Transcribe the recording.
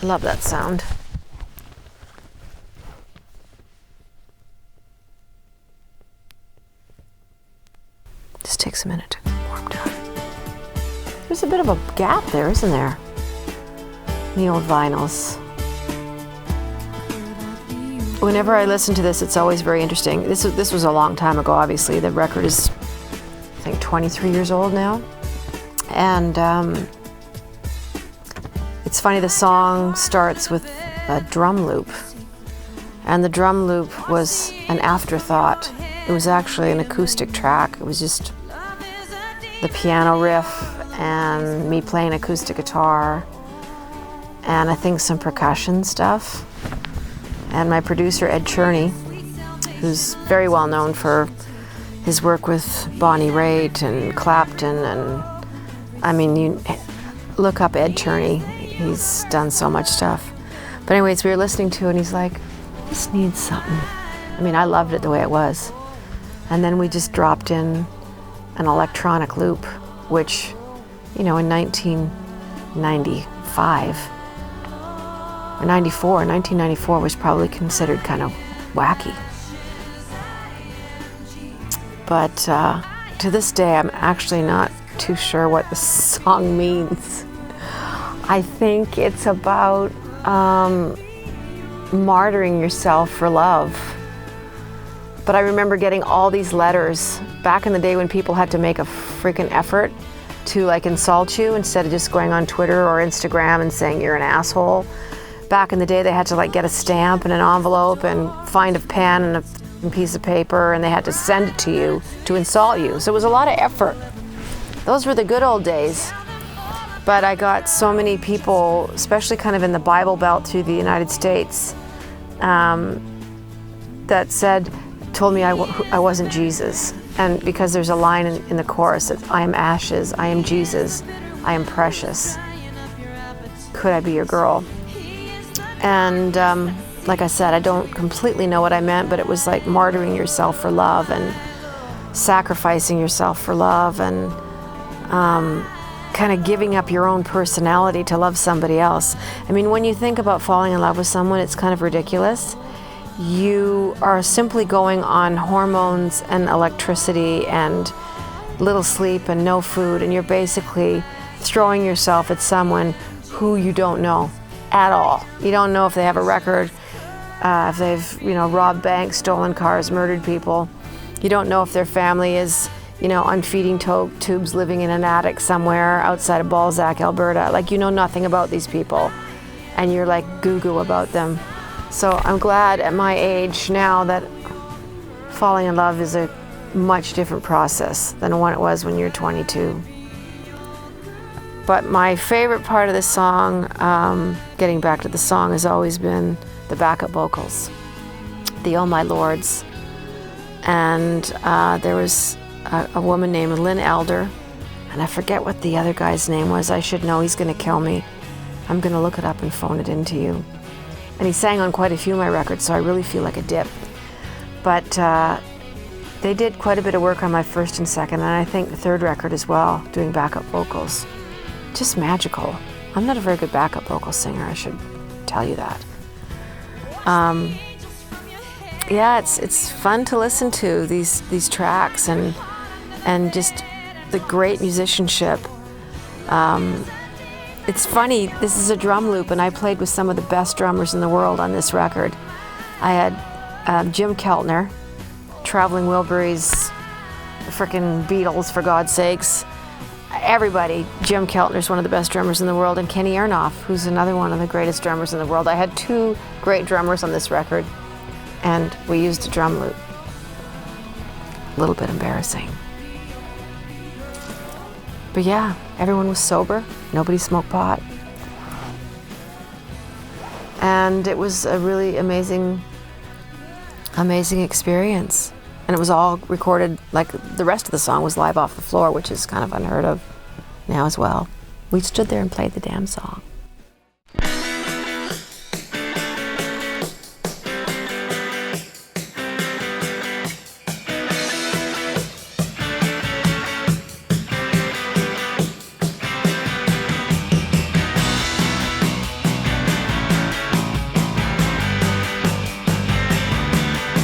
I love that sound. Just takes a minute to warm down. There's a bit of a gap there, isn't there? In the old vinyls. Whenever I listen to this, it's always very interesting. This was a long time ago, obviously. The record is, I think, 23 years old now. And it's funny, the song starts with a drum loop. And the drum loop was an afterthought. It was actually an acoustic track. It was just the piano riff and me playing acoustic guitar and I think some percussion stuff. And my producer, Ed Cherney, who's very well known for his work with Bonnie Raitt and Clapton, and I mean, you look up Ed Cherney, he's done so much stuff. But anyways, we were listening to it and he's like, this needs something. I mean, I loved it the way it was. And then we just dropped in an electronic loop, which, you know, in 1995, or 1994 was probably considered kind of wacky. But to this day, I'm actually not too sure what the song means. I think it's about martyring yourself for love. But I remember getting all these letters back in the day when people had to make a freaking effort to like insult you instead of just going on Twitter or Instagram and saying you're an asshole. Back in the day, they had to like get a stamp and an envelope and find a pen and a piece of paper, and they had to send it to you to insult you. So it was a lot of effort. Those were the good old days. But I got so many people, especially kind of in the Bible Belt through the United States, that told me I wasn't Jesus. And because there's a line in the chorus that I am ashes, I am Jesus, I am precious. Could I be your girl? And like I said, I don't completely know what I meant, but it was like martyring yourself for love and sacrificing yourself for love and kind of giving up your own personality to love somebody else. I mean, when you think about falling in love with someone, it's kind of ridiculous. You are simply going on hormones and electricity and little sleep and no food, and you're basically throwing yourself at someone who you don't know at all. You don't know if they have a record, if they've, robbed banks, stolen cars, murdered people. You don't know if their family is, on feeding tubes living in an attic somewhere outside of Balzac, Alberta. Like, you know nothing about these people, and you're like goo-goo about them. So I'm glad at my age now that falling in love is a much different process than when it was when you're 22. But my favorite part of the song, getting back to the song, has always been the backup vocals, the Oh My Lords. And there was a woman named Lynn Elder, and I forget what the other guy's name was. I should know, he's going to kill me. I'm going to look it up and phone it in to you. And he sang on quite a few of my records, so I really feel like a dip. But they did quite a bit of work on my first and second, and I think the third record as well, doing backup vocals. Just magical. I'm not a very good backup vocal singer, I should tell you that. Yeah, it's fun to listen to these tracks and just the great musicianship. It's funny, this is a drum loop, and I played with some of the best drummers in the world on this record. I had Jim Keltner, Traveling Wilburys, the frickin' Beatles, for God's sakes. Everybody. Jim Keltner's one of the best drummers in the world, and Kenny Aronoff, who's another one of the greatest drummers in the world. I had two great drummers on this record, and we used a drum loop. A little bit embarrassing. But yeah, everyone was sober. Nobody smoked pot. And it was a really amazing experience. And it was all recorded, like the rest of the song was live off the floor, which is kind of unheard of now as well. We stood there and played the damn song.